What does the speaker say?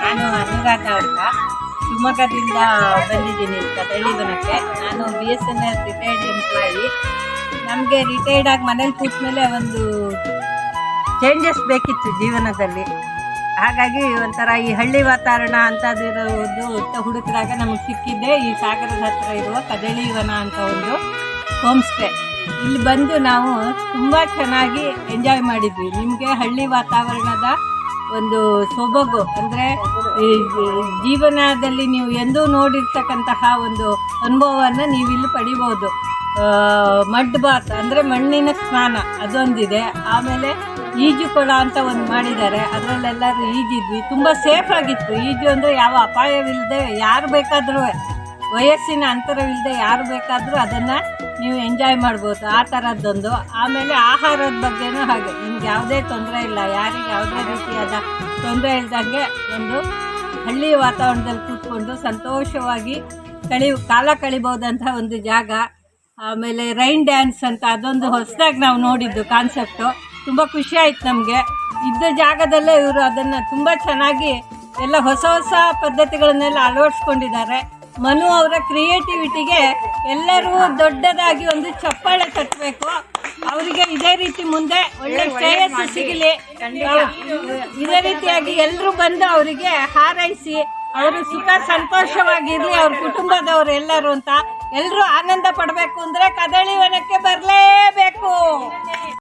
ನಾನು ಅನುರಾಧ ಅಂತ ಶಿವಮೊಗ್ಗದಿಂದ ಬಂದಿದ್ದೀನಿ ಕದಳಿವನಕ್ಕೆ. ನಾನು BSNL ರಿಟೈರ್ಡ್ ಎಂಪ್ಲಾಯಿ. ನಮಗೆ ರಿಟೈರ್ಡ್ ಆಗಿ ಮನೇಲಿ ಕೂತ ಮೇಲೆ ಒಂದು ಚೇಂಜಸ್ ಬೇಕಿತ್ತು ಜೀವನದಲ್ಲಿ. ಹಾಗಾಗಿ ಒಂಥರ ಈ ಹಳ್ಳಿ ವಾತಾವರಣ ಅಂತದಿರೋದು ಹುಡುಕಿದಾಗ ನಮಗೆ ಸಿಕ್ಕಿದ್ದೆ ಈ ಸಾಗರದ ಹತ್ರ ಇರುವ ಕದಳಿವನ ಅಂತ ಒಂದು ಹೋಮ್ ಸ್ಟೇ. ಇಲ್ಲಿ ಬಂದು ನಾವು ತುಂಬ ಚೆನ್ನಾಗಿ ಎಂಜಾಯ್ ಮಾಡಿದ್ವಿ. ನಿಮಗೆ ಹಳ್ಳಿ ವಾತಾವರಣದ ಒಂದು ಸೊಬಗು ಅಂದರೆ ಜೀವನದಲ್ಲಿ ನೀವು ಎಂದೂ ನೋಡಿರ್ತಕ್ಕಂತಹ ಒಂದು ಅನುಭವವನ್ನು ನೀವು ಇಲ್ಲಿ ಪಡಿಬೋದು. ಮಡ್ ಬಾತ್ ಅಂದರೆ ಮಣ್ಣಿನ ಸ್ನಾನ ಅದೊಂದಿದೆ. ಆಮೇಲೆ ಈಜು ಕೊಳ ಅಂತ ಒಂದು ಮಾಡಿದ್ದಾರೆ, ಅದರಲ್ಲೆಲ್ಲರೂ ಈಜಿದ್ವಿ. ತುಂಬ ಸೇಫ್ ಆಗಿತ್ತು. ಈಜು ಅಂದರೆ ಯಾವ ಅಪಾಯವಿಲ್ಲದೆ ಯಾರು ಬೇಕಾದರೂ, ವಯಸ್ಸಿನ ಅಂತರವಿಲ್ಲದೆ ಯಾರು ಬೇಕಾದರೂ ಅದನ್ನು ನೀವು ಎಂಜಾಯ್ ಮಾಡ್ಬೋದು, ಆ ಥರದ್ದೊಂದು. ಆಮೇಲೆ ಆಹಾರದ ಬಗ್ಗೆನೂ ಹಾಗೆ, ನಿಮ್ಗೆ ಯಾವುದೇ ತೊಂದರೆ ಇಲ್ಲ, ಯಾರಿಗೆ ಯಾವುದೇ ರೀತಿಯಾದ ತೊಂದರೆ ಇಲ್ದಂಗೆ ಒಂದು ಹಳ್ಳಿ ವಾತಾವರಣದಲ್ಲಿ ಕೂತ್ಕೊಂಡು ಸಂತೋಷವಾಗಿ ಕಾಲ ಕಳಿಬೋದಂಥ ಒಂದು ಜಾಗ. ಆಮೇಲೆ ರೈನ್ ಡ್ಯಾನ್ಸ್ ಅಂತ ಅದೊಂದು ಹೊಸದಾಗಿ ನಾವು ನೋಡಿದ್ದು ಕಾನ್ಸೆಪ್ಟು. ತುಂಬ ಖುಷಿ ಆಯ್ತು ನಮಗೆ. ಇದ್ದ ಜಾಗದಲ್ಲೇ ಇವರು ಅದನ್ನು ತುಂಬ ಚೆನ್ನಾಗಿ ಎಲ್ಲ ಹೊಸ ಹೊಸ ಪದ್ಧತಿಗಳನ್ನೆಲ್ಲ ಅಳವಡಿಸ್ಕೊಂಡಿದ್ದಾರೆ. ಮನು ಅವರ ಕ್ರಿಯೇಟಿವಿಟಿಗೆ ಎಲ್ಲರೂ ದೊಡ್ಡದಾಗಿ ಒಂದು ಚಪ್ಪಾಳೆ ತಟ್ಟಬೇಕು. ಅವರಿಗೆ ಇದೇ ರೀತಿ ಮುಂದೆ ಒಳ್ಳೆ ಶ್ರೇಯಸ್ಸು ಸಿಗಲಿ. ಇದೇ ರೀತಿಯಾಗಿ ಎಲ್ಲರೂ ಬಂದು ಅವರಿಗೆ ಹಾರೈಸಿ ಅವರು ಸುಖ ಸಂತೋಷವಾಗಿರಲಿ, ಅವ್ರ ಕುಟುಂಬದವರು ಎಲ್ಲರೂ ಅಂತ ಎಲ್ಲರೂ ಆನಂದ ಪಡಬೇಕು ಅಂದರೆ ಕದಳಿವನಕ್ಕೆ ಬರಲೇಬೇಕು.